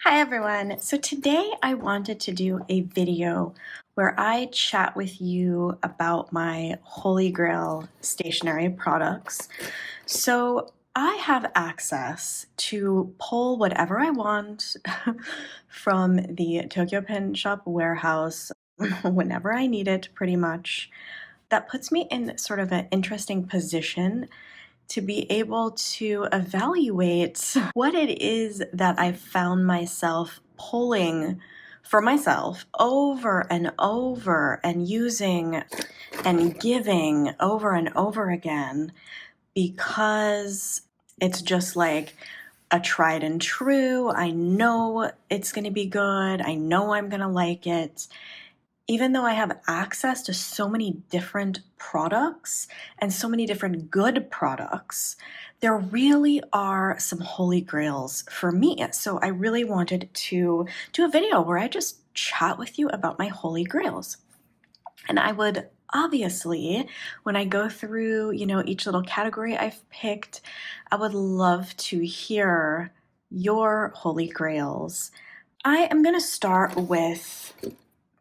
Hi everyone. So today I wanted to do a video where I chat with you about my Holy Grail stationery products. So I have access to pull whatever I want from the Tokyo Pen Shop warehouse whenever I need it, pretty much. That puts me in sort of an interesting position to be able to evaluate what it is that I found myself pulling for myself over and over and using and giving over and over again, because it's just like a tried and true. I know it's going to be good. I know I'm going to like it. Even though I have access to so many different products and so many different good products, there really are some holy grails for me. So I really wanted to do a video where I just chat with you about my holy grails. And I would obviously, when I go through, each little category I've picked, I would love to hear your holy grails. I am going to start with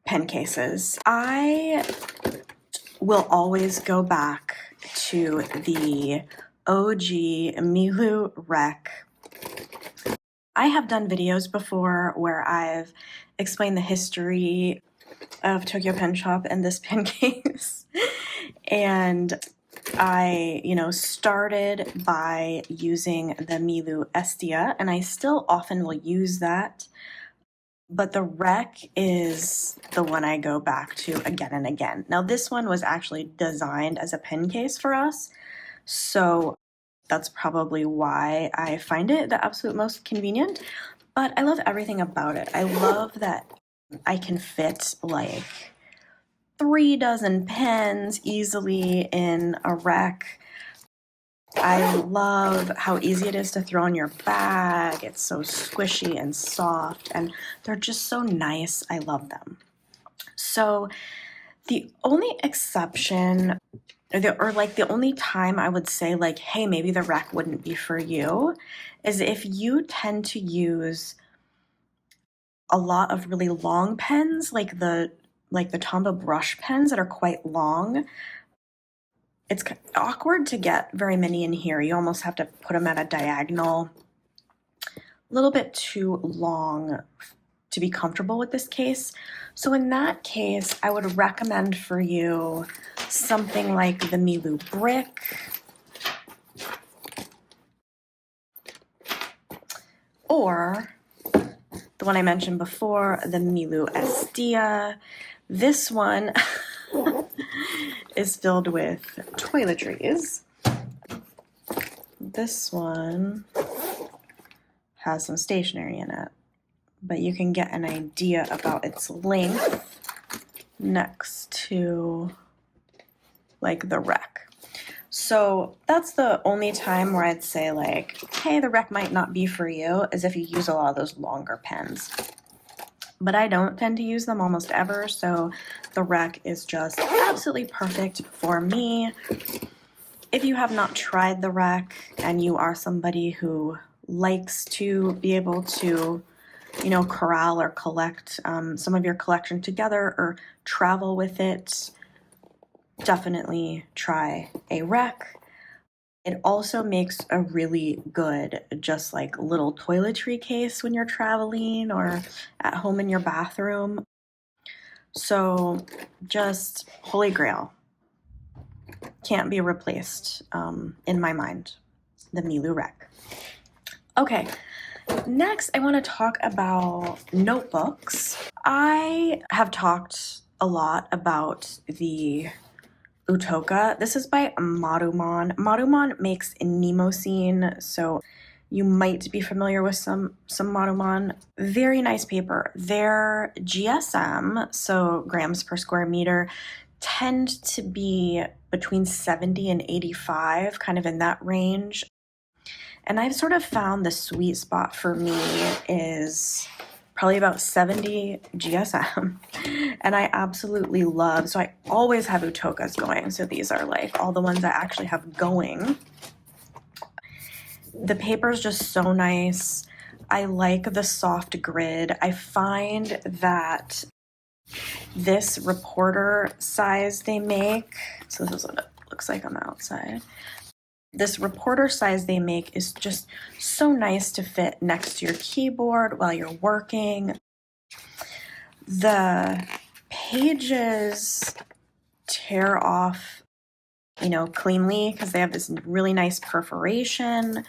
pen cases. I will always go back to the OG Milloo Rec. I have done videos before where I've explained the history of Tokyo Pen Shop and this pen case. And I, started by using the Milloo Estia, and I still often will use that. But the Rec is the one I go back to again and again. Now, this one was actually designed as a pen case for us, so that's probably why I find it the absolute most convenient. But I love everything about it. I love that I can fit like 3 dozen pens easily in a Rec. I love how easy it is to throw in your bag. It's so squishy and soft, and they're just so nice. I love them. So the only exception, or the only time I would say like, hey, maybe the Rec wouldn't be for you, is if you tend to use a lot of really long pens, like the Tombow brush pens that are quite long. It's awkward to get very many in here. You almost have to put them at a diagonal. A little bit too long to be comfortable with this case. So in that case, I would recommend for you something like the Milloo Brick. Or the one I mentioned before, the Milloo Estia. This one is filled with toiletries. This one has some stationery in it, but you can get an idea about its length next to like the Rec. So that's the only time where I'd say like, hey, the Rec might not be for you, is if you use a lot of those longer pens. But I don't tend to use them almost ever, so the Rec is just absolutely perfect for me. If you have not tried the Rec and you are somebody who likes to be able to, corral or collect some of your collection together or travel with it, definitely try a Rec. It also makes a really good, just like little toiletry case when you're traveling or at home in your bathroom. So just Holy Grail. Can't be replaced in my mind, the Milloo Rec. Okay, next I want to talk about notebooks. I have talked a lot about the Utoka. This is by Maruman. Maruman makes Nemosine, so you might be familiar with some Maruman. Very nice paper. Their GSM, so grams per square meter, tend to be between 70 and 85, kind of in that range. And I've sort of found the sweet spot for me is probably about 70 GSM, and I absolutely love, so I always have Utokas going, so these are like all the ones I actually have going. The paper is just so nice. I like the soft grid. I find that this reporter size they make, so this is what it looks like on the outside. This reporter size they make is just so nice to fit next to your keyboard while you're working. The pages tear off, you know, cleanly because they have this really nice perforation.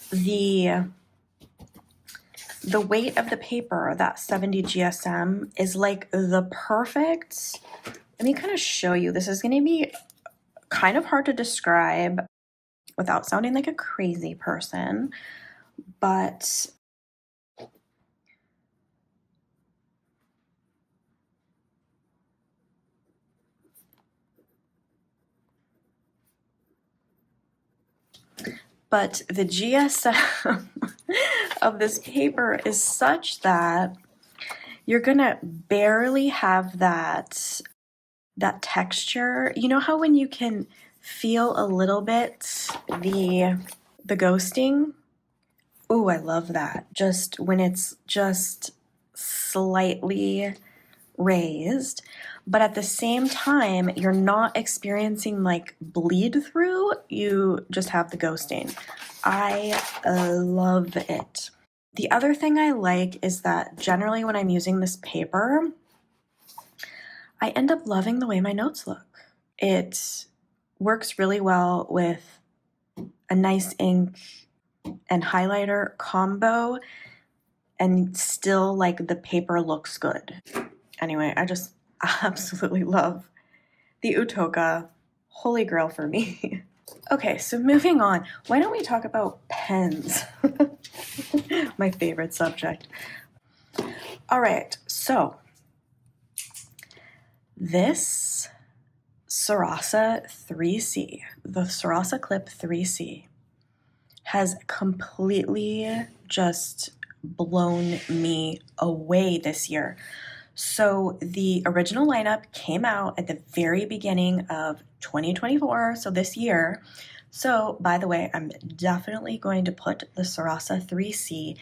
The weight of the paper, that 70 GSM, is like the perfect, let me kind of show you. This is going to be kind of hard to describe without sounding like a crazy person, but the GSM of this paper is such that you're gonna barely have that texture. You know how when you can feel a little bit the ghosting? Ooh, I love that. Just when it's just slightly raised, but at the same time, you're not experiencing like bleed through, you just have the ghosting. I love it. The other thing I like is that generally when I'm using this paper, I end up loving the way my notes look. It works really well with a nice ink and highlighter combo, and still like the paper looks good. Anyway, I just absolutely love the Utoka. Holy grail for me. Okay, so moving on. Why don't we talk about pens? My favorite subject. All right, so this Sarasa 3C, the Sarasa Clip 3C, has completely just blown me away this year. So the original lineup came out at the very beginning of 2024, so this year. So, by the way, I'm definitely going to put the Sarasa 3C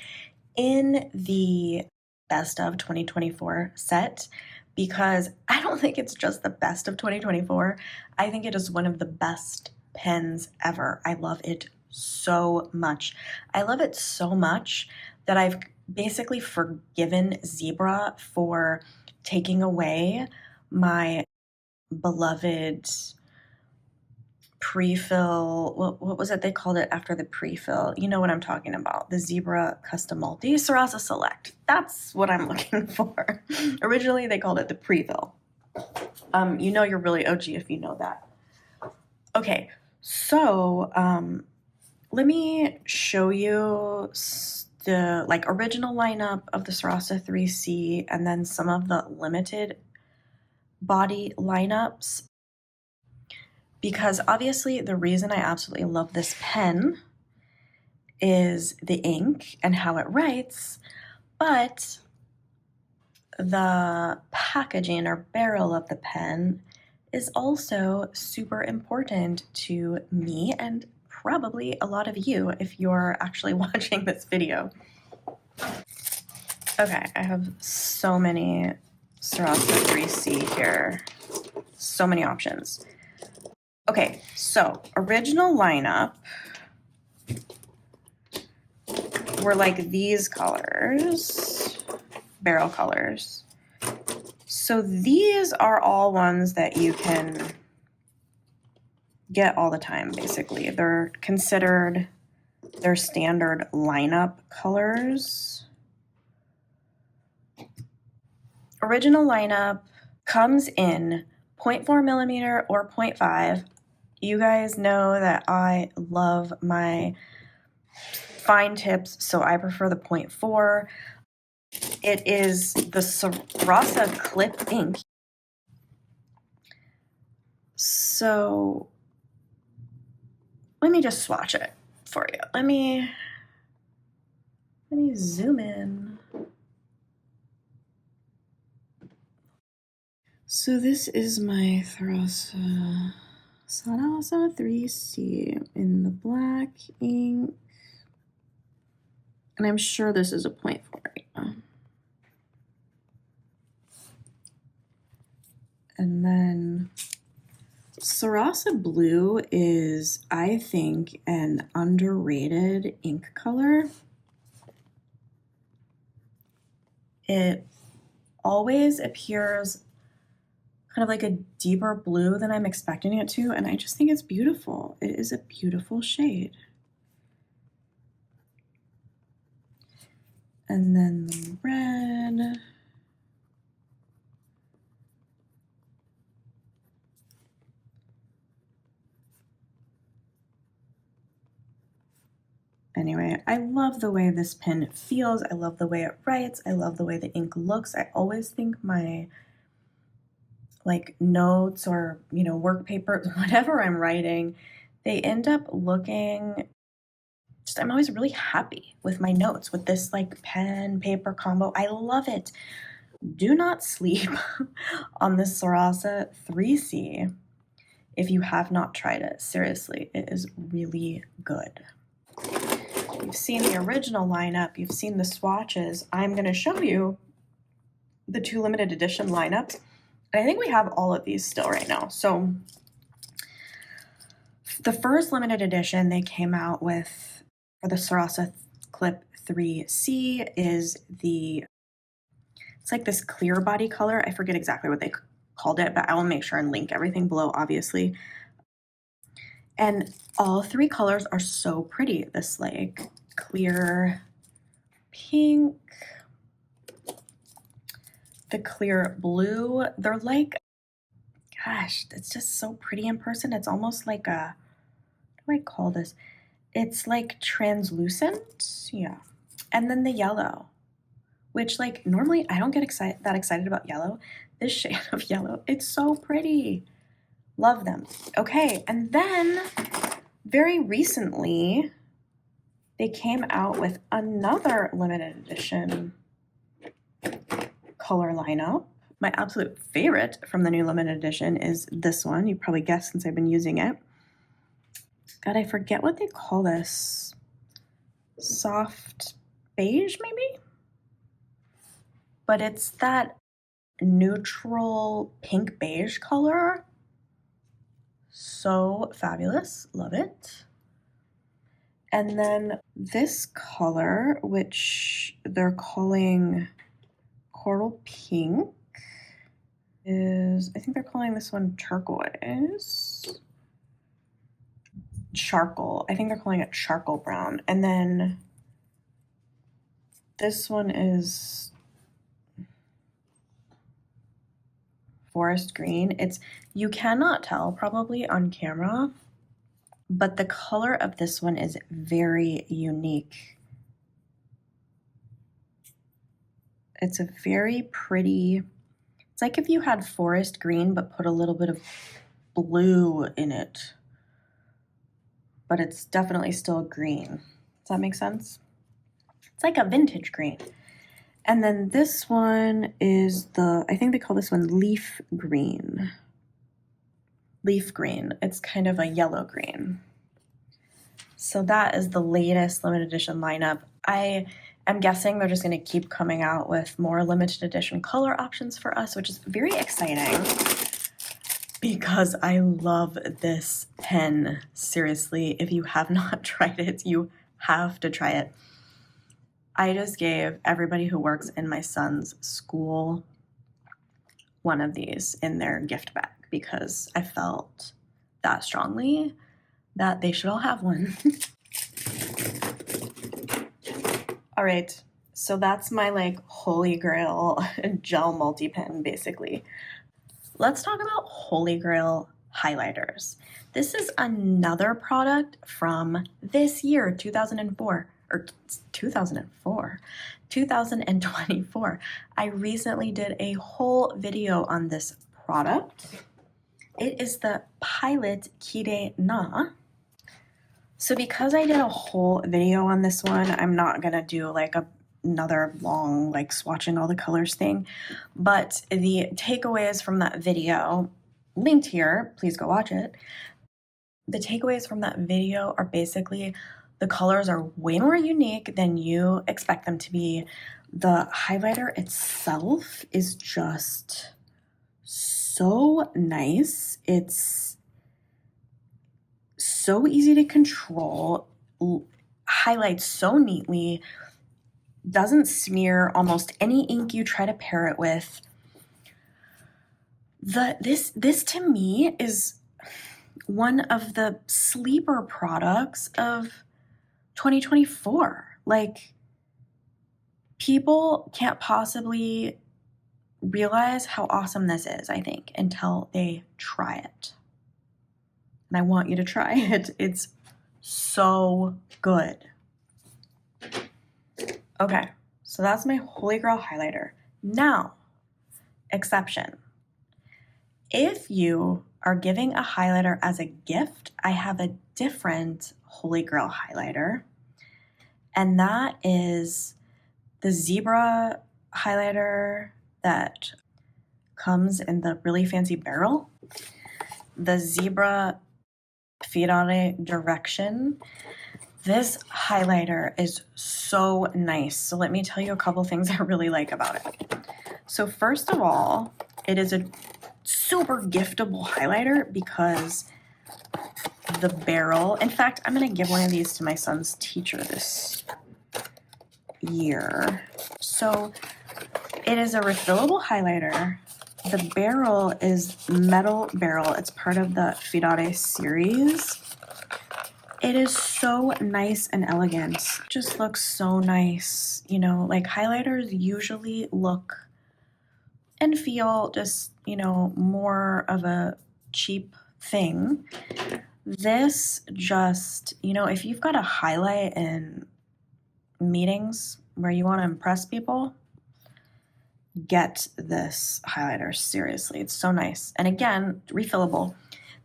in the best of 2024 set, because I don't think it's just the best of 2024. I think it is one of the best pens ever. I love it so much. I love it so much that I've basically forgiven Zebra for taking away my beloved pre-fill. What was it they called it after the pre-fill? You know what I'm talking about. The Zebra Custom Multi, Sarasa Select. That's what I'm looking for. Originally, they called it the pre-fill. You know you're really OG if you know that. Okay, so let me show you the like original lineup of the Sarasa 3C and then some of the limited body lineups, because obviously the reason I absolutely love this pen is the ink and how it writes, but the packaging or barrel of the pen is also super important to me and probably a lot of you if you're actually watching this video. Okay, I have so many Sarasa 3C here. So many options. Okay, so original lineup were like these colors, barrel colors. So these are all ones that you can get all the time, basically. They're considered their standard lineup colors. Original lineup comes in 0.4 millimeter or 0.5. You guys know that I love my fine tips, so I prefer the 0.4. It is the Sarasa Clip ink. So let me just swatch it for you. Let me zoom in. So this is my Sarasa 3C in the black ink. And I'm sure this is a 0.4 right now. And then Sarasa Blue is, I think, an underrated ink color. It always appears kind of like a deeper blue than I'm expecting it to, and I just think it's beautiful. It is a beautiful shade. And then the red. Anyway, I love the way this pen feels. I love the way it writes. I love the way the ink looks. I always think my like notes or, work paper, whatever I'm writing, they end up looking just, I'm always really happy with my notes with this like pen paper combo. I love it. Do not sleep on this Sarasa 3C if you have not tried it. Seriously, it is really good. You've seen the original lineup, you've seen the swatches. I'm going to show you the 2 limited edition lineups. And I think we have all of these still right now. So the first limited edition they came out with for the Sarasa Clip 3C is it's like this clear body color. I forget exactly what they called it, but I will make sure and link everything below, obviously. And all 3 colors are so pretty. This like clear pink, the clear blue. They're like, gosh, it's just so pretty in person. It's almost like a, what do I call this? It's like translucent. Yeah. And then the yellow, which like normally I don't get that excited about yellow. This shade of yellow, it's so pretty. Love them. Okay, and then very recently, they came out with another limited edition color lineup. My absolute favorite from the new limited edition is this one. You probably guessed since I've been using it. God, I forget what they call this. Soft beige, maybe? But it's that neutral pink beige color. So fabulous. Love it. And then this color, which they're calling coral pink, is, I think they're calling this one turquoise. Charcoal. I think they're calling it charcoal brown. And then this one is forest green. You cannot tell probably on camera, but the color of this one is very unique. It's a very pretty, it's like if you had forest green but put a little bit of blue in it, but it's definitely still green. Does that make sense? It's like a vintage green. And then this one is I think they call this one leaf green. Leaf green. It's kind of a yellow green. So that is the latest limited edition lineup. I am guessing they're just going to keep coming out with more limited edition color options for us, which is very exciting because I love this pen. Seriously, if you have not tried it, you have to try it. I just gave everybody who works in my son's school one of these in their gift bag because I felt that strongly that they should all have one. All right, so that's my like holy grail gel multi-pen basically. Let's talk about holy grail highlighters. This is another product from this year, 2004. Or 2004, 2024. I recently did a whole video on this product. It is the Pilot Kire-na. So because I did a whole video on this one, I'm not gonna do like another long like swatching all the colors thing, but the takeaways from that video, linked here, please go watch it. The takeaways from that video are basically The colors are way more unique than you expect them to be. The highlighter itself is just so nice. It's so easy to control, highlights so neatly, doesn't smear almost any ink you try to pair it with. This to me is one of the sleeper products of 2024. Like, people can't possibly realize how awesome this is, I think, until they try it. And I want you to try it. It's so good. Okay, so that's my Holy Grail highlighter. Now, exception. If you are giving a highlighter as a gift, I have a different Holy Grail highlighter, and that is the zebra highlighter that comes in the really fancy barrel. The zebra Filare direction. This highlighter is so nice. So let me tell you a couple things I really like about it. So first of all, it is a super giftable highlighter because the barrel, in fact, I'm going to give one of these to my son's teacher this year. So it is a refillable highlighter. The barrel is metal barrel. It's part of the Filare series. It is so nice and elegant. It just looks so nice. You know, like highlighters usually look and feel just, you know, more of a cheap thing. This just, you know, if you've got to highlight in meetings where you want to impress people, get this highlighter. Seriously, it's so nice. And again, refillable.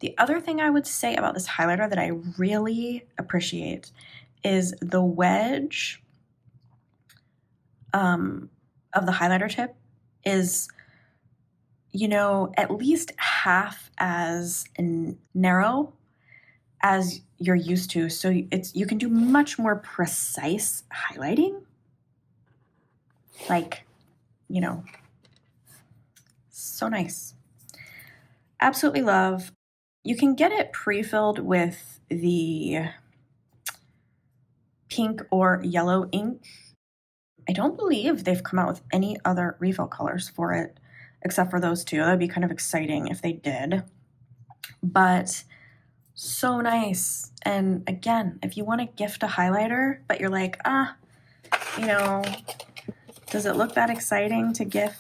The other thing I would say about this highlighter that I really appreciate is the wedge of the highlighter tip is, you know, at least half as narrow as you're used to. So you can do much more precise highlighting. Like, you know, so nice. Absolutely love. You can get it pre-filled with the pink or yellow ink. I don't believe they've come out with any other refill colors for it except for those two. That would be kind of exciting if they did. But so nice. And again, if you want to gift a highlighter, but you're like, you know, does it look that exciting to gift?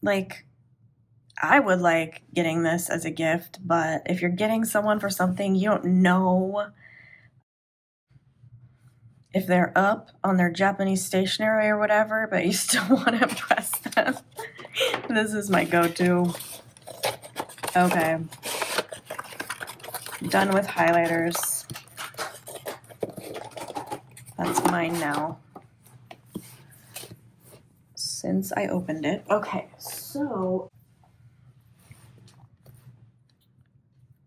Like, I would like getting this as a gift, but if you're getting someone for something you don't know if they're up on their Japanese stationery or whatever, but you still want to impress them, this is my go-to. Okay. Done with highlighters. That's mine now, since I opened it. Okay, so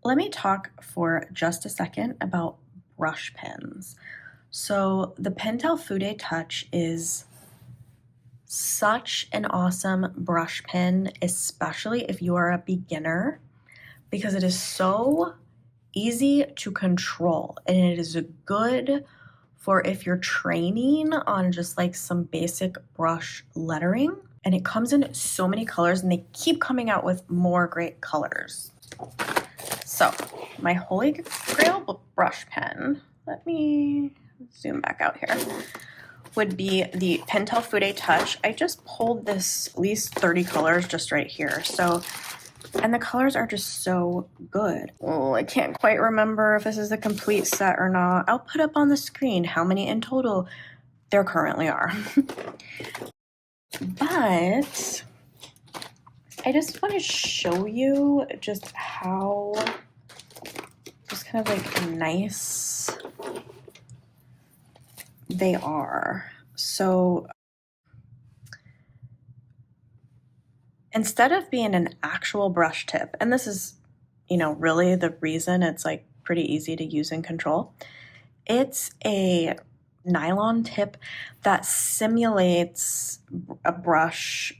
let me talk for just a second about brush pens. So the Pentel Fude Touch is such an awesome brush pen, especially if you are a beginner, because it is so easy to control, and it is good for if you're training on just like some basic brush lettering. And it comes in so many colors, and they keep coming out with more great colors. So my Holy Grail brush pen, let me zoom back out here, would be the Pentel Fude Touch. I just pulled this at least 30 colors just right here. So, and the colors are just so good. Oh, I can't quite remember if this is the complete set or not. I'll put up on the screen how many in total there currently are. But I just want to show you just how just kind of like nice they are. So instead of being an actual brush tip, and this is really the reason it's like pretty easy to use and control. It's a nylon tip that simulates a brush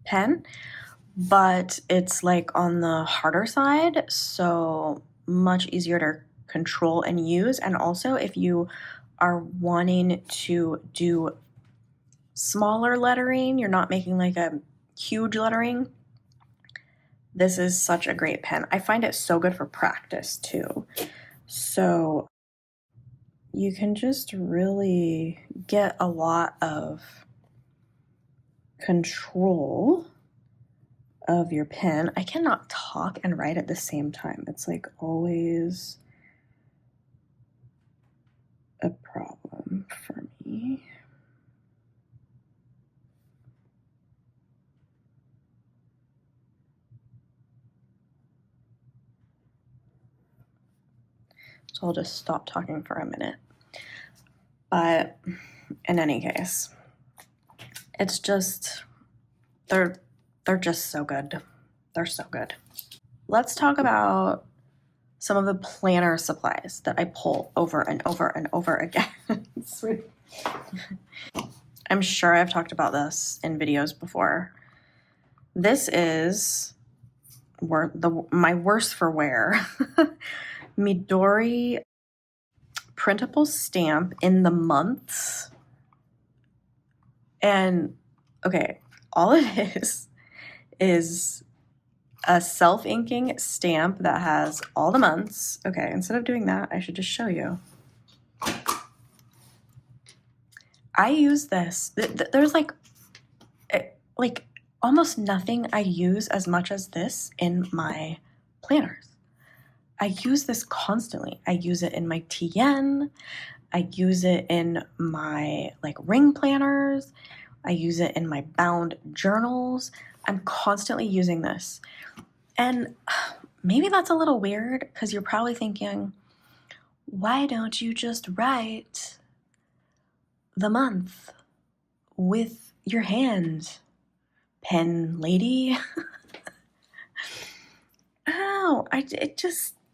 pen, but it's like on the harder side, so much easier to control and use. And also, if you are wanting to do smaller lettering, you're not making like a huge lettering, this is such a great pen. I find it so good for practice too. So you can just really get a lot of control of your pen. I cannot talk and write at the same time. It's like always a problem for me. So I'll just stop talking for a minute. But in any case, it's just, they're just so good. They're so good. Let's talk about some of the planner supplies that I pull over and over and over again. I'm sure I've talked about this in videos before. This is my worst for wear. Midori printable stamp in the months. And okay, all it is a self-inking stamp that has all the months. Okay, instead of doing that, I should just show you. I use this. There's like almost nothing I use as much as this in my planners. I use this constantly. I use it in my TN. I use it in my like ring planners. I use it in my bound journals. I'm constantly using this. And maybe that's a little weird because you're probably thinking, why don't you just write the month with your hand, pen lady? Oh,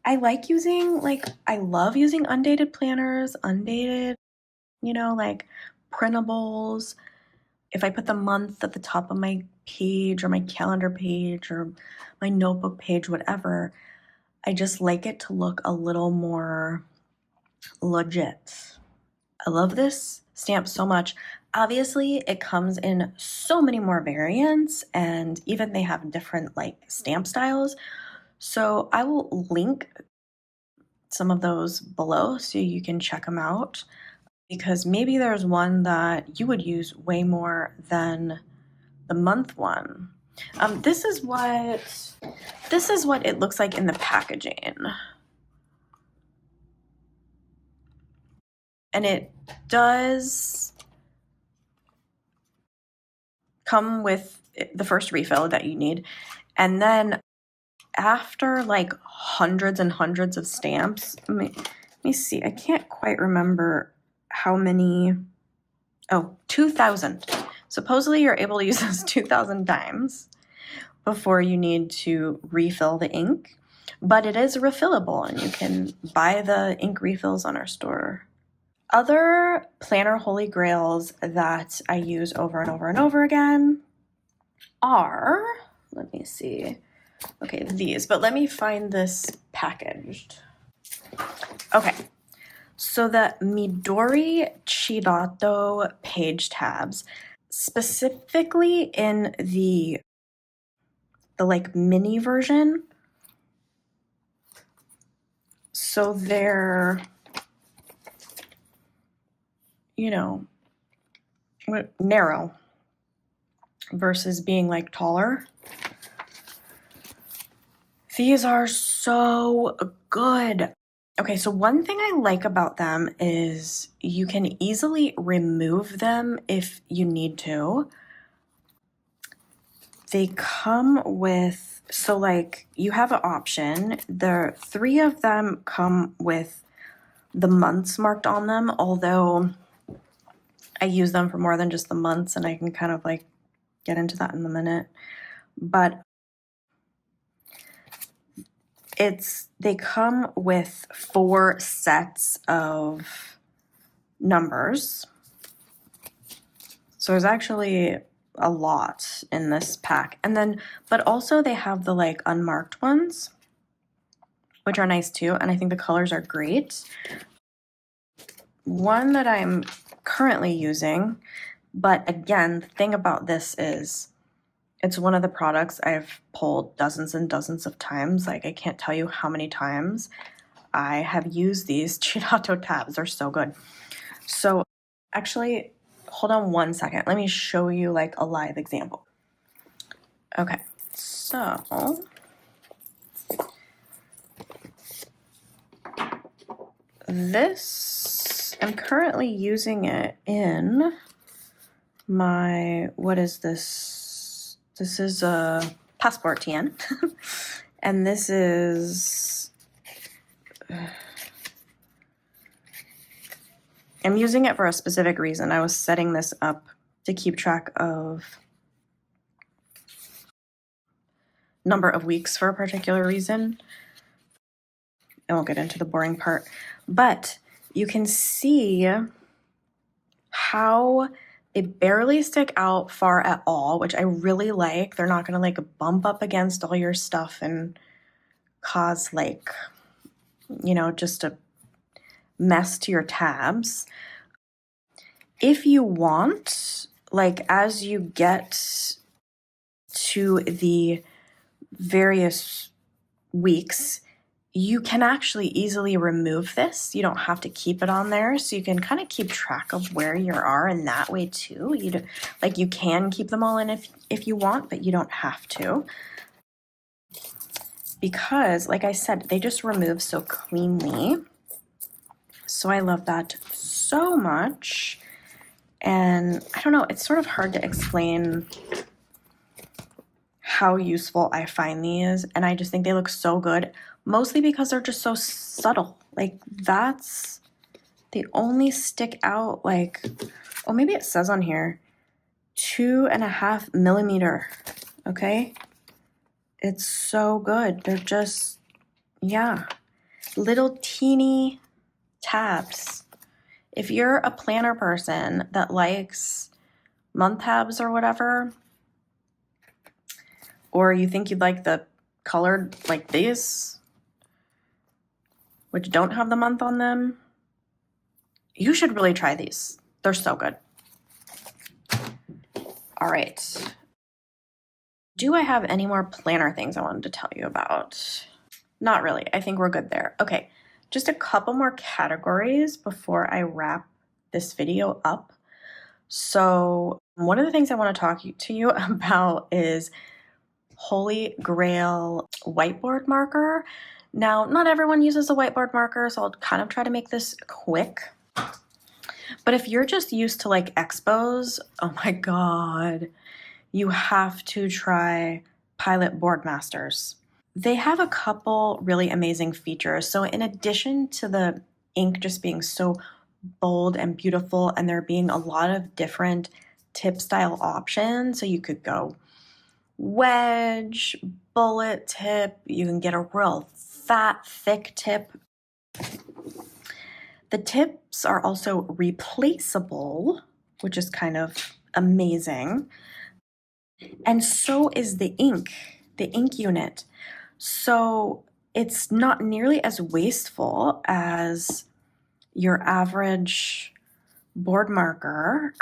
I like using, I love using undated planners, undated, like printables. If I put the month at the top of my page or my calendar page or my notebook page, whatever, I just like it to look a little more legit. I love this stamp so much. Obviously, it comes in so many more variants, and even they have different stamp styles. So I will link some of those below so you can check them out, because maybe there's one that you would use way more than the month one. This is what it looks like in the packaging. And it does come with the first refill that you need. And then after hundreds and hundreds of stamps, let me see, I can't quite remember how many. Oh, 2,000. Supposedly you're able to use this 2,000 times before you need to refill the ink, but it is refillable and you can buy the ink refills on our store. Other planner holy grails that I use over and over and over again are, let me see, okay, these, but let me find this packaged. Okay, so the Midori Chiratto page tabs, specifically in the mini version. So they're, narrow versus being taller. These are so good. Okay, so one thing I like about them is you can easily remove them if you need to. They come with, you have an option. The 3 of them come with the months marked on them, although I use them for more than just the months, and I can kind of get into that in a minute. But they come with 4 sets of numbers. So there's actually a lot in this pack. And then, but also they have the like unmarked ones, which are nice too. And I think the colors are great. One that I'm currently using, but again, the thing about this is it's one of the products I've pulled dozens and dozens of times. Like I can't tell you how many times I have used these Chiratto tabs. They're so good. So actually, hold on one second. Let me show you like a live example. Okay, so this, I'm currently using it in my, what is this? This is a Passport TN. And this is, I'm using it for a specific reason. I was setting this up to keep track of number of weeks for a particular reason. I won't get into the boring part, but you can see how they barely stick out far at all, which I really like. They're not gonna like bump up against all your stuff and cause like, you know, just a mess to your tabs. If you want, like as you get to the various weeks, you can actually easily remove this. You don't have to keep it on there, so you can kind of keep track of where you are in that way too. You can keep them all in if you want, but you don't have to. Because, like I said, they just remove so cleanly. So I love that so much. And I don't know, it's sort of hard to explain how useful I find these, and I just think they look so good, mostly because they're just so subtle. Like they only stick out like, oh, maybe it says on here 2.5 millimeter. Okay, it's so good. They're just, yeah, little teeny tabs. If you're a planner person that likes month tabs or whatever, or you think you'd like the colored like these, which don't have the month on them, you should really try these. They're so good. All right. Do I have any more planner things I wanted to tell you about? Not really. I think we're good there. Okay, just a couple more categories before I wrap this video up. So one of the things I want to talk to you about is Holy Grail whiteboard marker. Now, not everyone uses a whiteboard marker, so I'll kind of try to make this quick. But if you're just used to like expos, oh my God, you have to try Pilot Boardmasters. They have a couple really amazing features. So in addition to the ink just being so bold and beautiful, and there being a lot of different tip style options, so you could go wedge, bullet tip, you can get a real fat, thick tip. The tips are also replaceable, which is kind of amazing. And so is the ink unit. So it's not nearly as wasteful as your average whiteboard marker,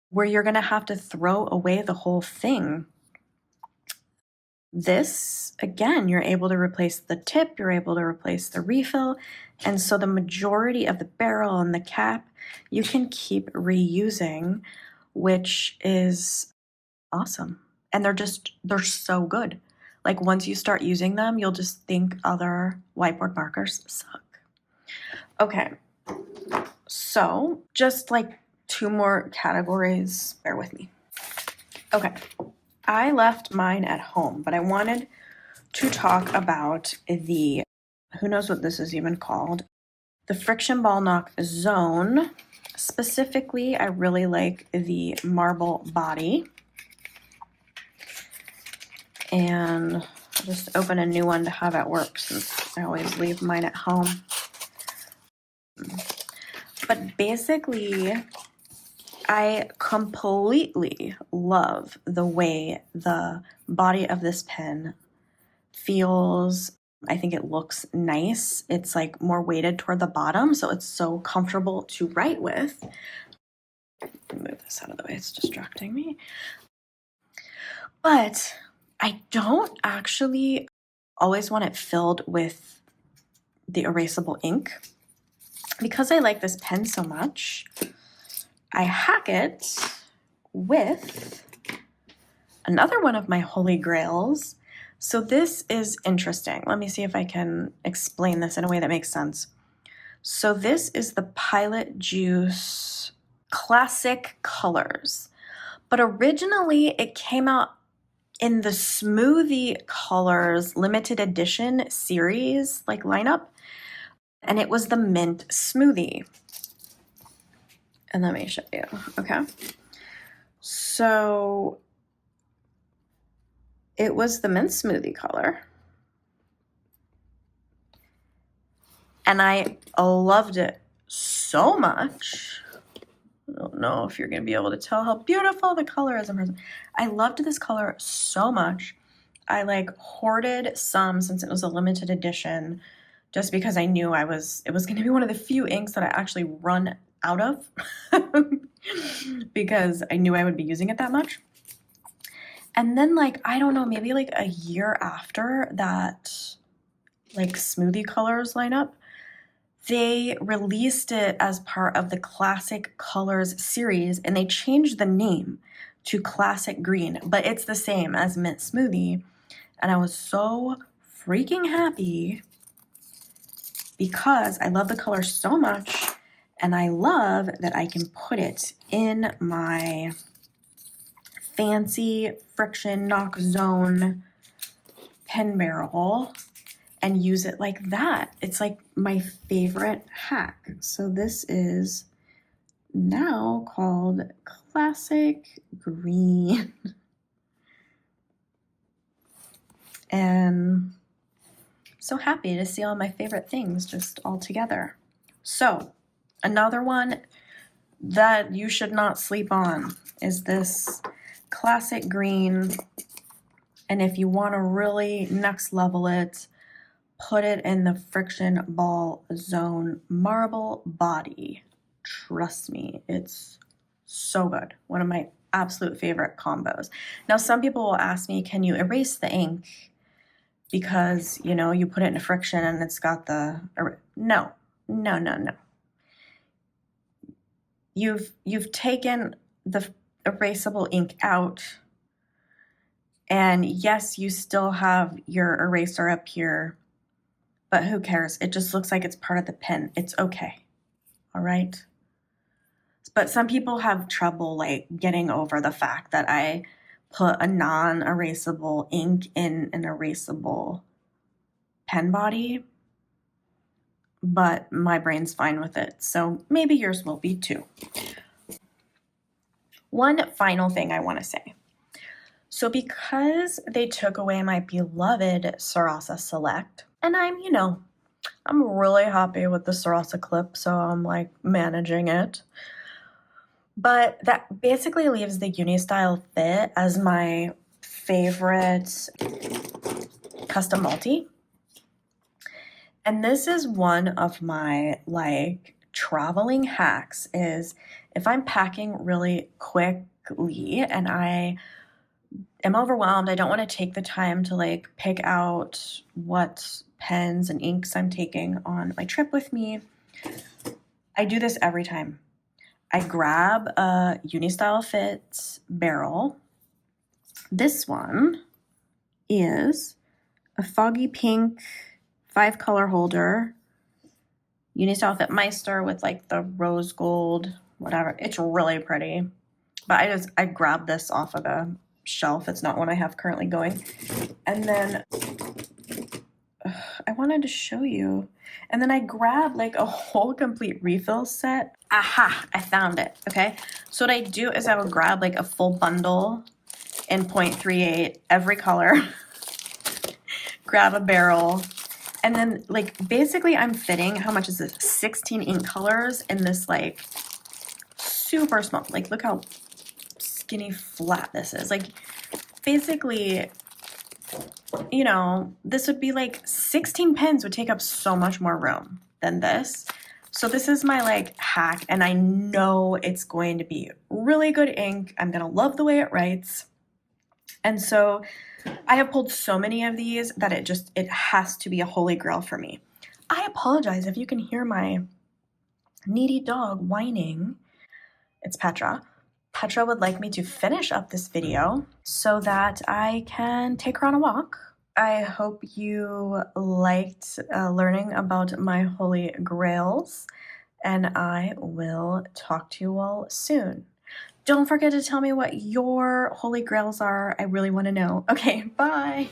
where you're gonna have to throw away the whole thing. This, again, you're able to replace the tip, you're able to replace the refill, and so the majority of the barrel and the cap you can keep reusing, which is awesome. And they're so good. Like once you start using them, you'll just think other whiteboard markers suck. Okay, so just like 2 more categories, bear with me. Okay, I left mine at home, but I wanted to talk about the, who knows what this is even called, the Frixion Ball Knock Zone. Specifically, I really like the marble body. and I'll just open a new one to have at work since I always leave mine at home. But basically, I completely love the way the body of this pen feels. I think it looks nice. It's like more weighted toward the bottom, so it's so comfortable to write with. Move this out of the way, it's distracting me. But I don't actually always want it filled with the erasable ink. Because I like this pen so much, I hack it with another one of my holy grails. So this is interesting. Let me see if I can explain this in a way that makes sense. So this is the Pilot Juice Classic Colors. But originally it came out in the Smoothie Colors limited edition series, like lineup. And it was the mint smoothie. And let me show you, okay? So it was the mint smoothie color. And I loved it so much. I don't know if you're gonna be able to tell how beautiful the color is in person. I loved this color so much. I like hoarded some since it was a limited edition, just because I knew it was going to be one of the few inks that I actually run out of because I knew I would be using it that much. And then like, I don't know, maybe like a year after that, like Smoothie Colors lineup, they released it as part of the Classic Colors series and they changed the name to Classic Green, but it's the same as Mint Smoothie. And I was so freaking happy because I love the color so much and I love that I can put it in my fancy Frixion Knock Zone pen barrel and use it like that. It's like my favorite hack. So this is now called Classic Green. And so happy to see all my favorite things just all together. So another one that you should not sleep on is this Classic Green. And if you want to really next level it, put it in the Frixion Ball Zone Marble Body. Trust me, it's so good. One of my absolute favorite combos. Now, some people will ask me, can you erase the ink? Because, you know, you put it in a Frixion and it's got the, no. You've taken the erasable ink out, and yes, you still have your eraser up here, but who cares? It just looks like it's part of the pen. It's okay, all right? But some people have trouble like getting over the fact that I put a non-erasable ink in an erasable pen body, but my brain's fine with it. So maybe yours will be too. One final thing I want to say. So because they took away my beloved Sarasa Select, and I'm really happy with the Sarasa Clip, so I'm like managing it. But that basically leaves the Uni-Style Fit as my favorite custom multi. And this is one of my like traveling hacks is if I'm packing really quickly and I am overwhelmed, I don't want to take the time to like pick out what pens and inks I'm taking on my trip with me. I do this every time. I grab a Uni-Style Fit barrel. This one is a foggy pink 5-color holder, Uni-Style Fit Meister with like the rose gold, whatever. It's really pretty. But I grabbed this off of a shelf. It's not one I have currently going. And then I wanted to show you. And then I grabbed like a whole complete refill set. Aha, I found it, okay? So what I do is I would grab like a full bundle in 0.38 every color. Grab a barrel. And then like basically I'm fitting, how much is this? 16 ink colors in this like super small, like look how skinny flat this is. Like basically, you know, this would be like 16 pens would take up so much more room than this. So this is my like hack, and I know it's going to be really good ink. I'm gonna love the way it writes. And so I have pulled so many of these that it has to be a holy grail for me. I apologize if you can hear my needy dog whining. It's Petra. Petra would like me to finish up this video so that I can take her on a walk. I hope you liked learning about my holy grails, and I will talk to you all soon. Don't forget to tell me what your holy grails are. I really want to know. Okay, bye.